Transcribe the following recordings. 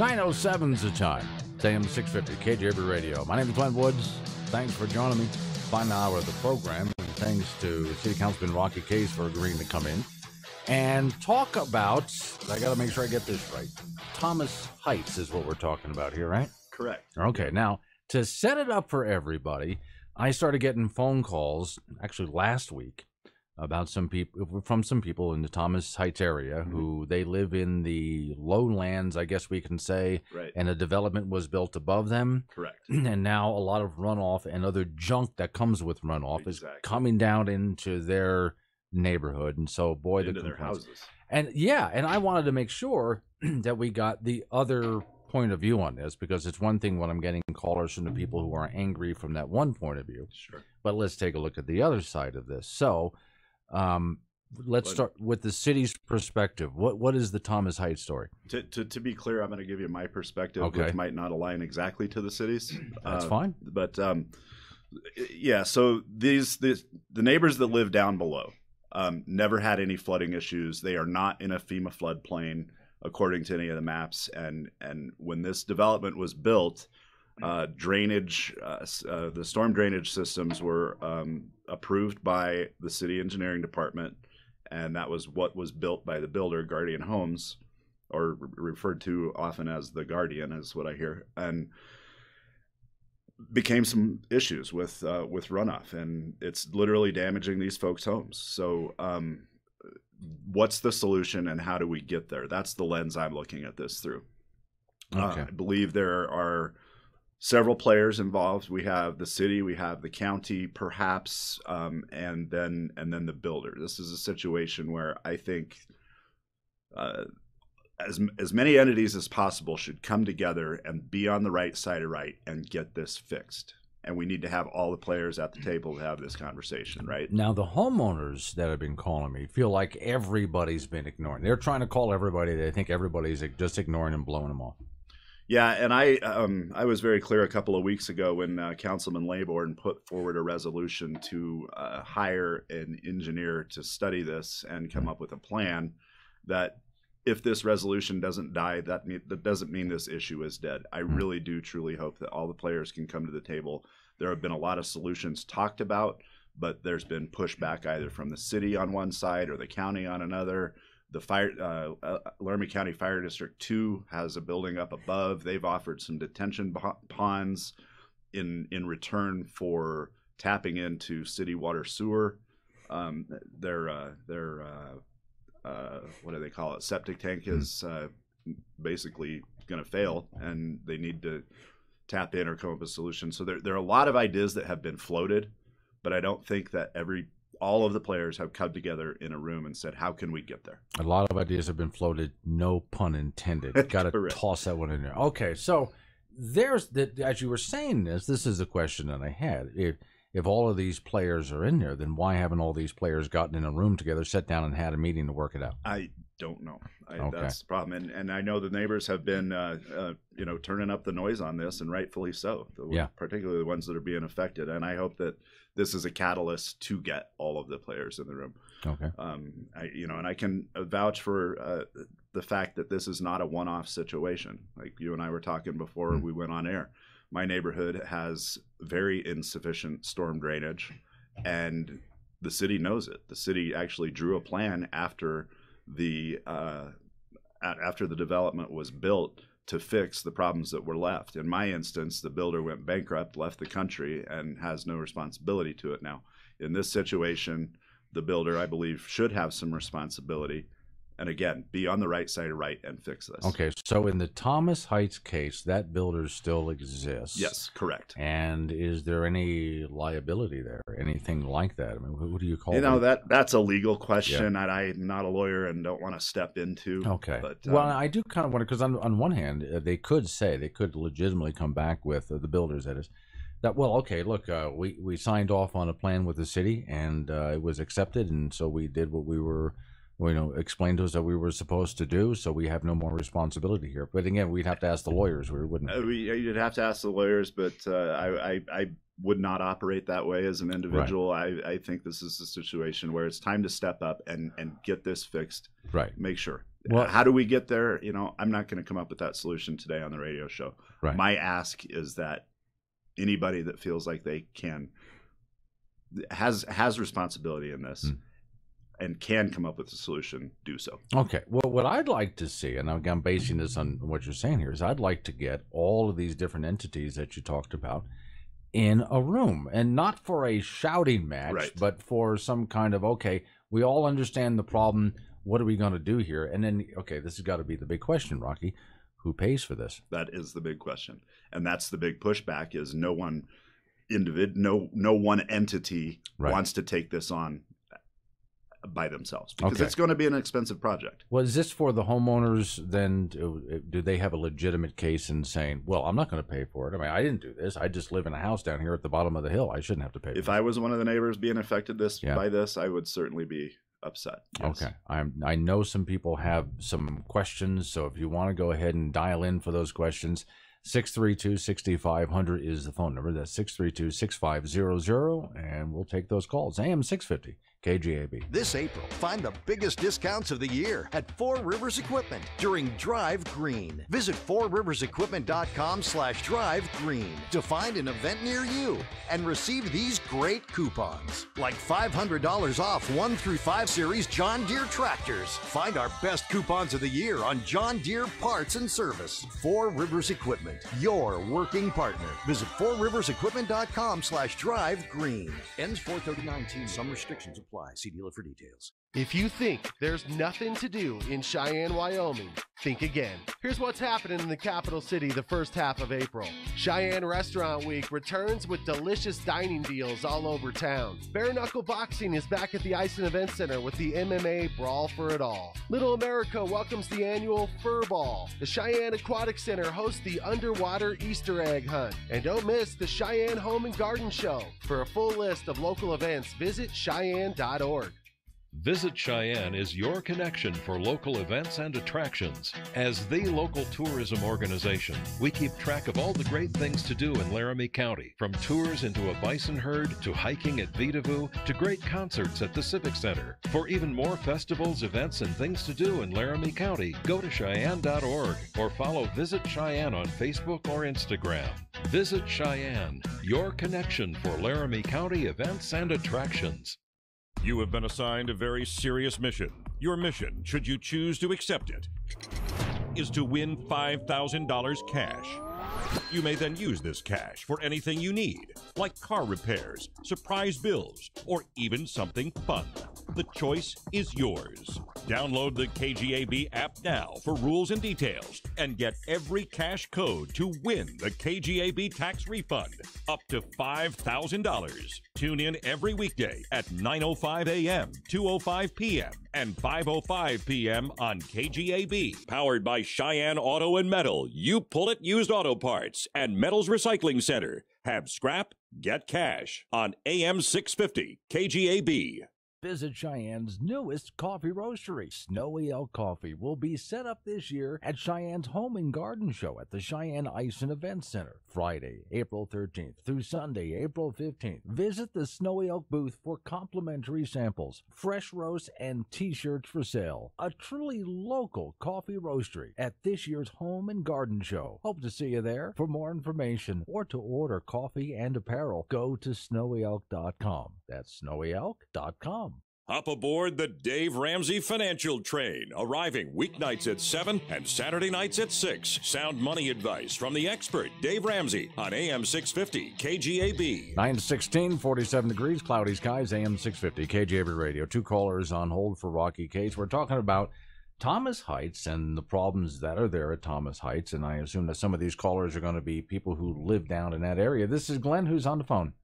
9:07's the time. It's AM 650, KGAB Radio. My name is Glenn Woods. Thanks for joining me. Final hour of the program. And thanks to City Councilman Rocky Case for agreeing to come in and talk about, I got to make sure I get this right, Thomas Heights is what we're talking about here, right? Correct. Okay, now, to set it up for everybody, I started getting phone calls, actually last week, about some people in the Thomas Heights area who they live in the lowlands, I guess we can say, Right. and a development was built above them. Correct. And now a lot of runoff and other junk that comes with runoff is coming down into their neighborhood. And so, boy, into their houses. And yeah, and I wanted to make sure that we got the other point of view on this, because it's one thing when I'm getting callers from the people who are angry from that one point of view. Sure. But let's take a look at the other side of this. So, let's start with the city's perspective. What is the Thomas Heights story? To be clear, I'm going to give you my perspective, Okay. which might not align exactly to the city's. That's fine. But yeah, so the neighbors that live down below never had any flooding issues. They are not in a FEMA floodplain according to any of the maps. And when this development was built, drainage, the storm drainage systems were approved by the city engineering department, and that was what was built by the builder, Guardian Homes, or referred to often as the Guardian, is what I hear, and became some issues with runoff, and it's literally damaging these folks' homes. So what's the solution, and how do we get there? That's the lens I'm looking at this through. Okay. I believe there are several players involved. We have the city, we have the county, perhaps, and then the builder. This is a situation where I think as many entities as possible should come together and be on the right side of right and get this fixed. And we need to have all the players at the table to have this conversation, right? Now, the homeowners that have been calling me feel like everybody's been ignoring. They're trying to call everybody. They think everybody's just ignoring and blowing them off. Yeah, and I was very clear a couple of weeks ago when Councilman Laybourne put forward a resolution to hire an engineer to study this and come up with a plan, that if this resolution doesn't die, that doesn't mean this issue is dead. I really do truly hope that all the players can come to the table. There have been a lot of solutions talked about, but there's been pushback either from the city on one side or the county on another. The Laramie County Fire District 2 has a building up above. They've offered some detention ponds in return for tapping into city water sewer. Their what do they call it? Septic tank is basically going to fail, and they need to tap in or come up with a solution. So there are a lot of ideas that have been floated, but I don't think that all of the players have come together in a room and said, how can we get there? A lot of ideas have been floated, no pun intended. Got to toss that one in there. Okay, so as you were saying this is a question that I had. If all of these players are in there, then why haven't all these players gotten in a room together, sat down and had a meeting to work it out? I don't know. Okay. That's the problem. And I know the neighbors have been, turning up the noise on this, and rightfully so, particularly the ones that are being affected. And I hope that this is a catalyst to get all of the players in the room. Okay. And I can vouch for the fact that this is not a one-off situation. Like you and I were talking before we went on air. My neighborhood has very insufficient storm drainage, and the city knows it. The city actually drew a plan after the development was built to fix the problems that were left. In my instance, the builder went bankrupt, left the country, and has no responsibility to it now. In this situation, the builder, I believe, should have some responsibility, and again, be on the right side of right and fix this. Okay, so in the Thomas Heights case, that builder still exists. Yes, correct. And is there any liability there, anything like that? I mean, what do you call it? That's a legal question that I'm not a lawyer and don't want to step into. Okay. But, well, I do kind of wonder, because on one hand, they could legitimately come back with, the builders, that is, that, well, okay, look, we signed off on a plan with the city, and it was accepted, and so we did what we were explained to us that we were supposed to do, so we have no more responsibility here. But again, we'd have to ask the lawyers. We wouldn't. You'd have to ask the lawyers, but I would not operate that way as an individual. Right. I think this is a situation where it's time to step up and get this fixed. Right. Make sure. Well, how do we get there? I'm not going to come up with that solution today on the radio show. Right. My ask is that anybody that feels like they has responsibility in this and can come up with a solution, do so. Okay. Well, what I'd like to see, and I'm basing this on what you're saying here, is I'd like to get all of these different entities that you talked about in a room, and not for a shouting match, right, but for some kind of, okay, we all understand the problem. What are we going to do here? And then, okay, this has got to be the big question, Rocky. Who pays for this? That is the big question. And that's the big pushback is no one entity wants to take this on by themselves, because it's going to be an expensive project. Well, is this for the homeowners then? Do they have a legitimate case in saying, well, I'm not going to pay for it? I mean, I didn't do this. I just live in a house down here at the bottom of the hill. I shouldn't have to pay for it. If I was one of the neighbors being affected by this, I would certainly be upset. Yes. Okay. I know some people have some questions, so if you want to go ahead and dial in for those questions, 632-6500 is the phone number. That's 632-6500, and we'll take those calls. AM 650 KGAB. This April, find the biggest discounts of the year at Four Rivers Equipment during Drive Green. Visit fourriversequipment.com/Drive Green to find an event near you and receive these great coupons, like $500 off 1 through 5 series John Deere tractors. Find our best coupons of the year on John Deere parts and service. Four Rivers Equipment, your working partner. Visit fourriversequipment.com/Drive Green. Ends 4/30/19. Some restrictions apply. See dealer for details. If you think there's nothing to do in Cheyenne, Wyoming, think again. Here's what's happening in the capital city the first half of April. Cheyenne Restaurant Week returns with delicious dining deals all over town. Bare Knuckle Boxing is back at the Ison Event Center with the MMA Brawl for It All. Little America welcomes the annual Fur Ball. The Cheyenne Aquatic Center hosts the Underwater Easter Egg Hunt. And don't miss the Cheyenne Home and Garden Show. For a full list of local events, visit cheyenne.org. Visit Cheyenne is your connection for local events and attractions. As the local tourism organization, we keep track of all the great things to do in Laramie County, from tours into a bison herd to hiking at Vidavoo to great concerts at the Civic Center. For even more festivals, events, and things to do in Laramie County, go to cheyenne.org or follow Visit Cheyenne on Facebook or Instagram. Visit Cheyenne, your connection for Laramie County events and attractions. You have been assigned a very serious mission. Your mission, should you choose to accept it, is to win $5,000 cash. You may then use this cash for anything you need, like car repairs, surprise bills, or even something fun. The choice is yours. Download the KGAB app now for rules and details and get every cash code to win the KGAB tax refund, up to $5,000. Tune in every weekday at 9:05 a.m., 2:05 p.m., and 5:05 p.m. on KGAB. Powered by Cheyenne Auto and Metal, You Pull It Used Auto Parts, and Metals Recycling Center. Have scrap, get cash on AM 650 KGAB. Visit Cheyenne's newest coffee roastery. Snowy Elk Coffee will be set up this year at Cheyenne's Home and Garden Show at the Cheyenne Ison Event Center, Friday, April 13th through Sunday, April 15th. Visit the Snowy Elk booth for complimentary samples, fresh roasts, and t-shirts for sale. A truly local coffee roastery at this year's Home and Garden Show. Hope to see you there. For more information or to order coffee and apparel, go to snowyelk.com. That's snowyelk.com. Hop aboard the Dave Ramsey Financial Train, arriving weeknights at 7 and Saturday nights at 6. Sound money advice from the expert Dave Ramsey on AM 650 KGAB. 9:16, 47 degrees, cloudy skies, AM 650 KGAB Radio. 2 callers on hold for Rocky Case. We're talking about Thomas Heights and the problems that are there at Thomas Heights, and I assume that some of these callers are going to be people who live down in that area. This is Glenn, who's on the phone.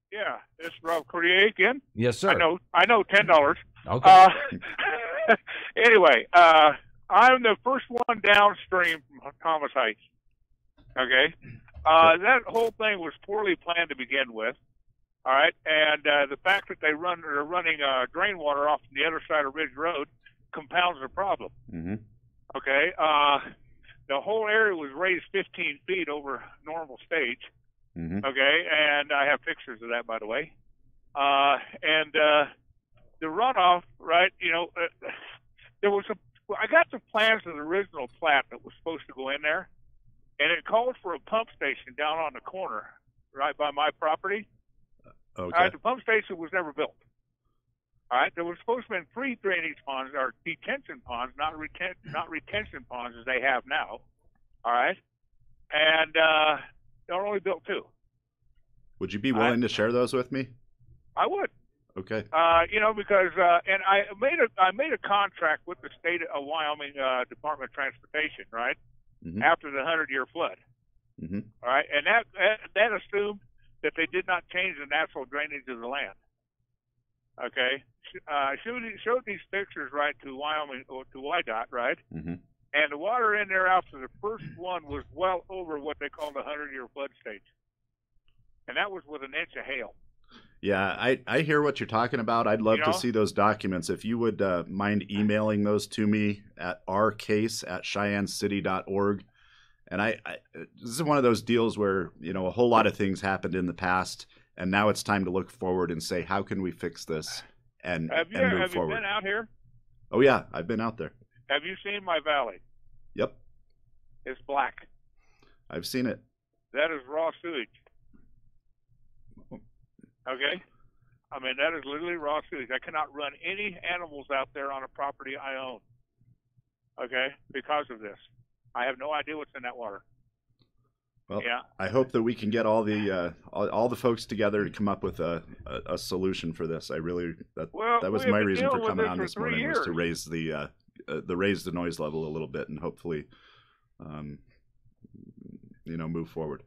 Yeah, this is Rob Courtier again. Yes, sir. I know, $10. Okay. Anyway, I'm the first one downstream from Thomas Heights. Okay, that whole thing was poorly planned to begin with. All right, and the fact that they're running drain water off the other side of Ridge Road compounds the problem. Mm-hmm. Okay, the whole area was raised 15 feet over normal stage. Mm-hmm. Okay, and I have pictures of that, by the way. And the runoff, right? You know, there was Well, I got the plans of the original plat that was supposed to go in there, and it called for a pump station down on the corner, right by my property. Okay. All right, the pump station was never built. All right, there was supposed to have been 3 drainage ponds or detention ponds, not retention ponds as they have now. All right, and they're only built 2. Would you be willing to share those with me? I would. Okay. Because and I made a contract with the state of Wyoming Department of Transportation, right, after the 100-year flood. All right, and that assumed that they did not change the natural drainage of the land. Okay, showed these pictures right to Wyoming or to WYDOT, right, and the water in there after the first one was well over what they call the 100-year flood stage, and that was with an inch of hail. Yeah, I hear what you're talking about. I'd love to see those documents. If you would mind emailing those to me at rcase@cheyenncity.org. And this is one of those deals where, a whole lot of things happened in the past, and now it's time to look forward and say, how can we fix this and move forward? Have you been out here? Oh, yeah, I've been out there. Have you seen my valley? Yep. It's black. I've seen it. That is raw sewage. Okay? I mean, that is literally raw sewage. I cannot run any animals out there on a property I own. Okay? Because of this. I have no idea what's in that water. Well, yeah. I hope that we can get all the folks together to come up with a solution for this. That was my reason for coming on this morning, was to raise the noise level a little bit and hopefully move forward.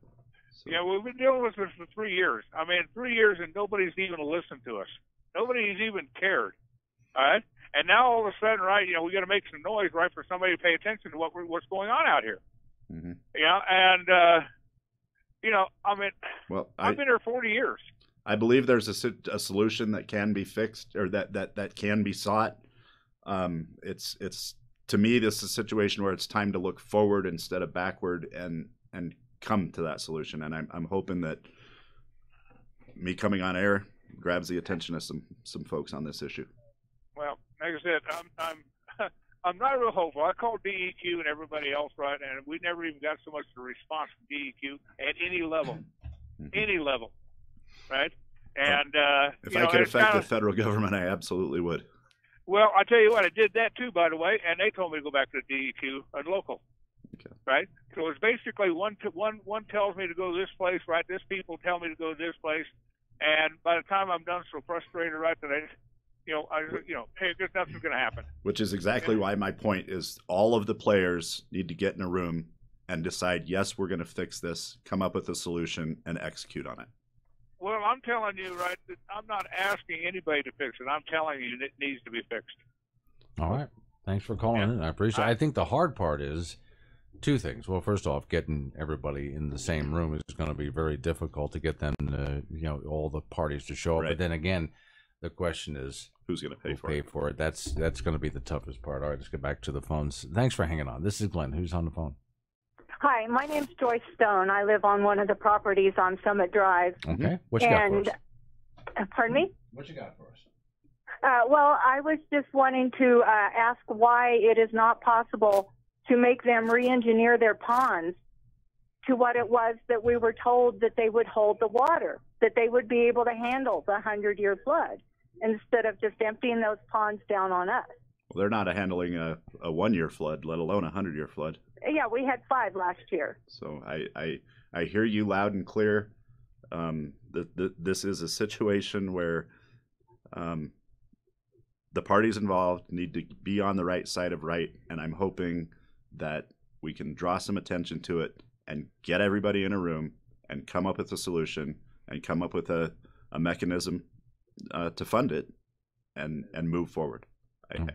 So. Yeah, we've been dealing with this for 3 years. I mean, 3 years and nobody's even listened to us. Nobody's even cared. All right? And now all of a sudden, right, we got to make some noise, right, for somebody to pay attention to what's going on out here. Yeah, and I mean, I've been here 40 years. I believe there's a solution that can be fixed, or that can be sought. It's to me, this is a situation where it's time to look forward instead of backward, and come to that solution. And I'm hoping that me coming on air grabs the attention of some folks on this issue. Well, like I said, I'm not real hopeful. I called DEQ and everybody else, right, and we never even got so much of a response from DEQ at any level, right? And if I could affect the federal government, I absolutely would. Well, I tell you what, I did that too, by the way, and they told me to go back to the DEQ and local. Okay. Right? So it's basically one tells me to go this place, right? This people tell me to go this place, and by the time I'm done, so frustrated, right, that hey, there's nothing's going to happen. Which is exactly why my point is all of the players need to get in a room and decide, yes, we're going to fix this, come up with a solution, and execute on it. Well, I'm telling you, right, that I'm not asking anybody to fix it. I'm telling you it needs to be fixed. All right. Thanks for calling in. I appreciate it. I think the hard part is 2 things. Well, first off, getting everybody in the same room is going to be very difficult to get them to, all the parties to show up. Right. But then again, the question is, who's going to pay for it? That's going to be the toughest part. All right, let's get back to the phones. Thanks for hanging on. This is Glenn. Who's on the phone? Hi, my name's Joyce Stone. I live on one of the properties on Summit Drive. Okay. What you got for us? Pardon me? What you got for us? Well, I was just wanting to ask why it is not possible to make them re-engineer their ponds to what it was that we were told that they would hold the water, that they would be able to handle the 100-year flood, instead of just emptying those ponds down on us. Well, they're not handling a 1-year flood, let alone a 100-year flood. Yeah, we had 5 last year. So I hear you loud and clear. This is a situation where the parties involved need to be on the right side of right, and I'm hoping that we can draw some attention to it and get everybody in a room and come up with a solution and come up with a mechanism to fund it and move forward.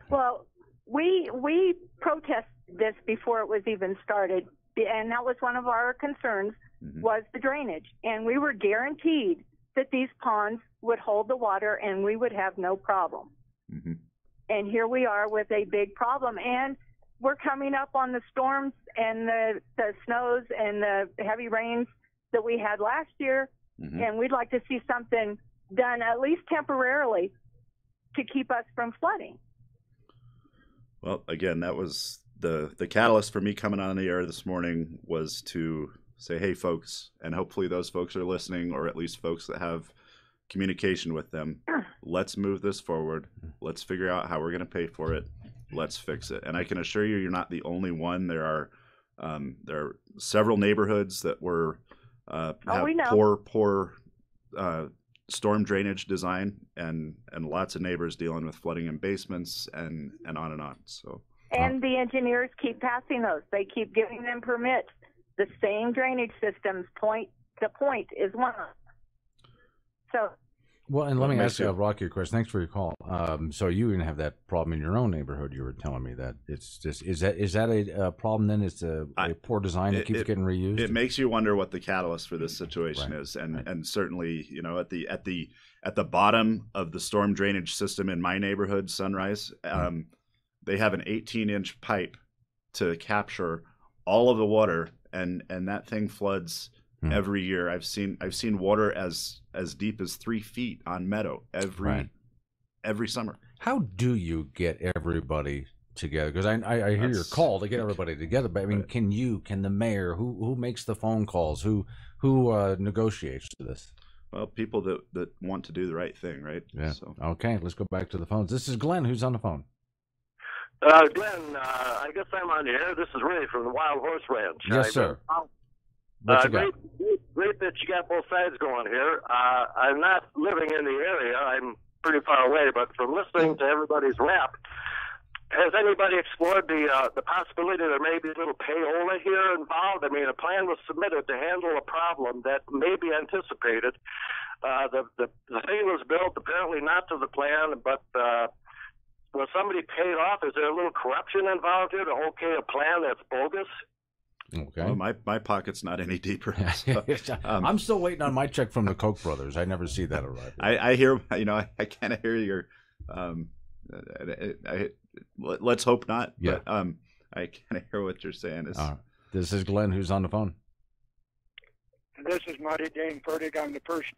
Well, we protested this before it was even started, and that was one of our concerns, was the drainage. And we were guaranteed that these ponds would hold the water and we would have no problem. And here we are with a big problem. And we're coming up on the storms and the snows and the heavy rains that we had last year, and we'd like to see something done, at least temporarily, to keep us from flooding. Well, again, that was the catalyst for me coming on the air this morning, was to say, hey, folks, and hopefully those folks are listening, or at least folks that have communication with them. Let's move this forward. Let's figure out how we're going to pay for it. Let's fix it. And I can assure you, you're not the only one. There are several neighborhoods that were have poor storm drainage design, and lots of neighbors dealing with flooding in basements and on and on. So. And the engineers keep passing those. They keep giving them permits. The same drainage systems, point to point, is one of them. So. Well, and let me ask you, Rocky, a question. Thanks for your call. So you even have that problem in your own neighborhood. You were telling me that it's just is that a problem? Then it's a poor design that keeps getting reused. It makes you wonder what the catalyst for this situation is, and certainly, you know, at the bottom of the storm drainage system in my neighborhood, Sunrise, they have an 18-inch pipe to capture all of the water, and that thing floods every year. I've seen water as deep as 3 feet on meadow every summer. How do you get everybody together? Because I hear your call to get everybody together, but I mean, can the mayor, who makes the phone calls, who negotiates this? Well, people that want to do the right thing, right? Yeah. So. Okay, let's go back to the phones. This is Glenn, who's on the phone. Glenn, I guess I'm on the air. This is Ray from the Wild Horse Ranch. Yes, sir. Great that you got both sides going here. I'm not living in the area. I'm pretty far away, but from listening to everybody's rap, has anybody explored the possibility there may be a little payola here involved? I mean, a plan was submitted to handle a problem that may be anticipated. The thing was built apparently not to the plan, but was somebody paid off? Is there a little corruption involved here to okay a plan that's bogus? Okay. Well, my pocket's not any deeper. So, I'm still waiting on my check from the Koch brothers. I never see that arrive. I hear, you know, I kind of hear your. Let's hope not. Yeah. But I kind of hear what you're saying. This is Glenn, who's on the phone. This is Marty Dane Fertig. I'm the person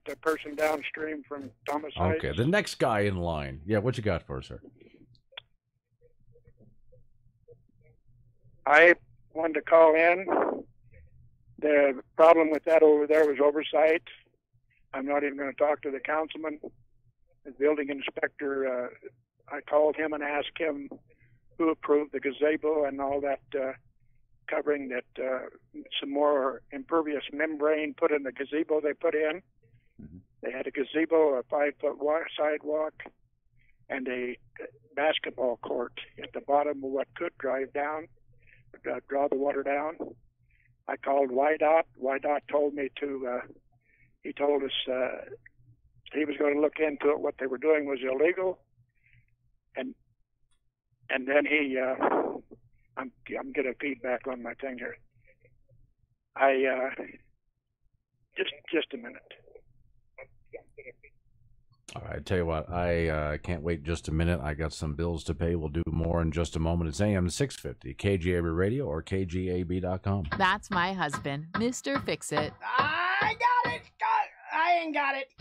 downstream from Thomas Heights. Okay, the next guy in line. Yeah, what you got for us, sir? I wanted to call in. The problem with that over there was oversight. I'm not even going to talk to the councilman. The building inspector, I called him and asked him who approved the gazebo and all that covering that some more impervious membrane put in the gazebo they put in. Mm-hmm. They had a gazebo, a 5-foot sidewalk, and a basketball court at the bottom of what could draw the water down. I called YDOT. YDOT told me he told us he was going to look into it. What they were doing was illegal. And then I'm getting feedback on my thing here. Just a minute. All right, tell you what, I can't wait just a minute. I got some bills to pay. We'll do more in just a moment. It's AM 650, KGAB Radio or KGAB.com. That's my husband, Mr. Fix-It. I got it. I ain't got it.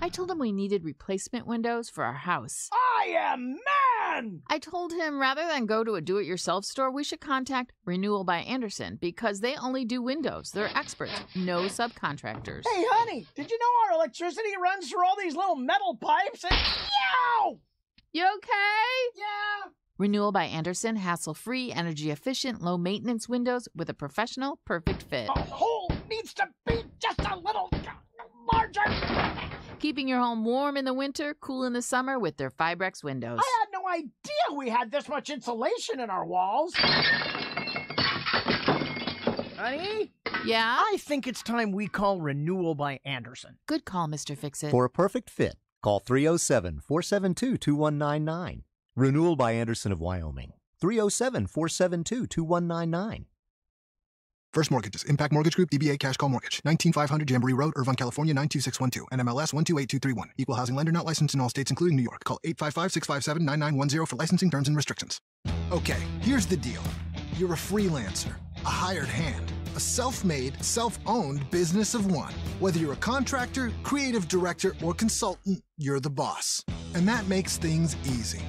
I told him we needed replacement windows for our house. I am man! I told him rather than go to a do-it-yourself store, we should contact Renewal by Anderson because they only do windows. They're experts, no subcontractors. Hey, honey, did you know our electricity runs through all these little metal pipes? And yow! You okay? Yeah. Renewal by Anderson, hassle-free, energy-efficient, low-maintenance windows with a professional, perfect fit. The hole needs to be just a little larger. Keeping your home warm in the winter, cool in the summer with their Fibrex windows. I had no idea we had this much insulation in our walls. Honey? Yeah? I think it's time we call Renewal by Anderson. Good call, Mr. Fix-It. For a perfect fit, call 307-472-2199. Renewal by Anderson of Wyoming. 307-472-2199. First Mortgages, Impact Mortgage Group, DBA Cash Call Mortgage, 19500 Jamboree Road, Irvine, California, 92612, NMLS 128231. Equal housing lender not licensed in all states, including New York. Call 855-657-9910 for licensing terms and restrictions. Okay, here's the deal. You're a freelancer, a hired hand, a self-made, self-owned business of one. Whether you're a contractor, creative director, or consultant, you're the boss. And that makes things easy.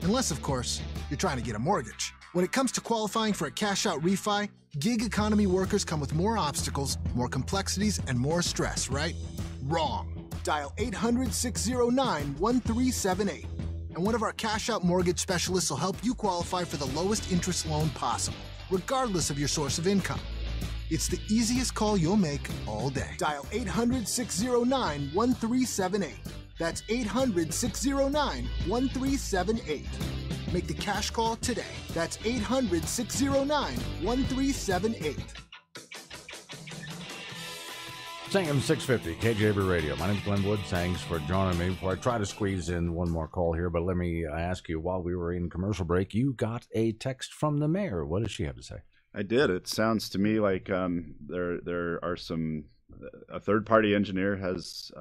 Unless, of course, you're trying to get a mortgage. When it comes to qualifying for a cash-out refi, gig economy workers come with more obstacles, more complexities, and more stress, right? Wrong. Dial 800-609-1378. And one of our cash-out mortgage specialists will help you qualify for the lowest interest loan possible, regardless of your source of income. It's the easiest call you'll make all day. Dial 800-609-1378. That's 800-609-1378. Make the cash call today. That's 800-609-1378. Sam 650, KGAB Radio. My name's Glenn Wood. Thanks for joining me. Before I try to squeeze in one more call here, but let me ask you, while we were in commercial break, you got a text from the mayor. What does she have to say? I did. It sounds to me like there are a third-party engineer has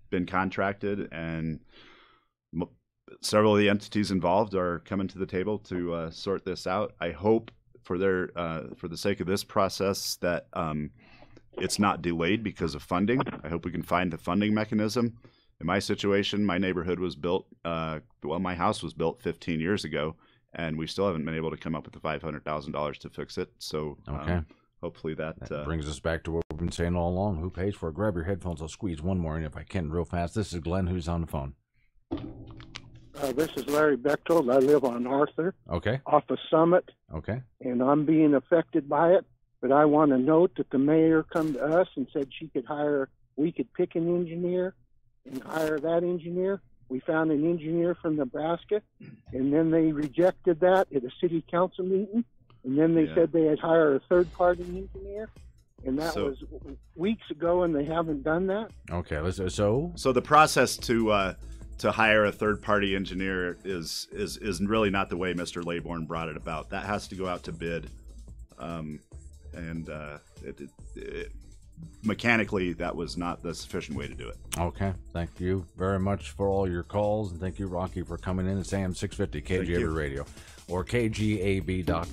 been contracted, and several of the entities involved are coming to the table to sort this out. I hope for the sake of this process that it's not delayed because of funding. I hope we can find the funding mechanism. In my situation, my neighborhood was built, my house was built 15 years ago, and we still haven't been able to come up with the $500,000 to fix it. So hopefully that brings us back to what we've been saying all along. Who pays for it? Grab your headphones. I'll squeeze one more in if I can real fast. This is Glenn, who's on the phone. This is Larry Bechtold. I live on Arthur. Okay. Off of Summit. Okay. And I'm being affected by it. But I want to note that the mayor come to us and said we could pick an engineer and hire that engineer. We found an engineer from Nebraska, and then they rejected that at a city council meeting. And then they said they'd hire a third-party engineer, and that was weeks ago, and they haven't done that. Okay, so the process to hire a third-party engineer is really not the way Mr. Laybourne brought it about. That has to go out to bid. Mechanically, that was not the sufficient way to do it. Okay. Thank you very much for all your calls, and thank you, Rocky, for coming in. It's AM 650 KGAB Radio or KGAB.com.